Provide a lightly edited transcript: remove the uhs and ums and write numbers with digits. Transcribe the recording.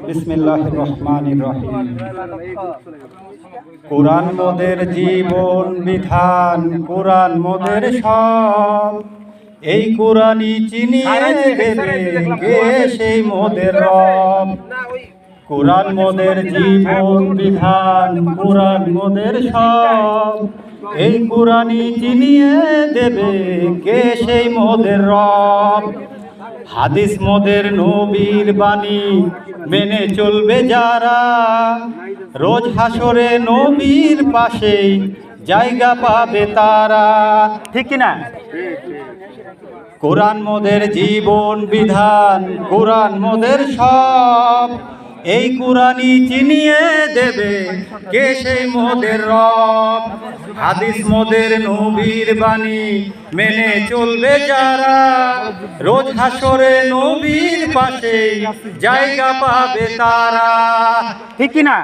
বিসমিল্লাহির রহমানির রহিম। কুরআন মোদের জীবন বিধান, কুরআন মোদের সব। এই কুরআনই চিনিয়ে দেবে কে সেই মোদের রব। কুরআন মোদের জীবন বিধান, কুরআন মোদের সব। এই কুরআনই চিনিয়ে দেবে কে সেই মোদের রব। হাদিস মোদের নবীর বাণী মেনে চলবে যারা, রোজ হাসরে নবীর পাশে জায়গা পাবে তারা। ঠিক কিনা? কুরআন মোদের জীবন বিধান, কুরআন মোদের সব। এই কুরআনই চিনিয়ে দেবে কে সেই মোদের রব। হাদিস মোদের নবীর বাণী মেনে চলবে যারা, রোজ হাসরে নবীর পাশে জায়গা পাবে তারা। ঠিক কিনা?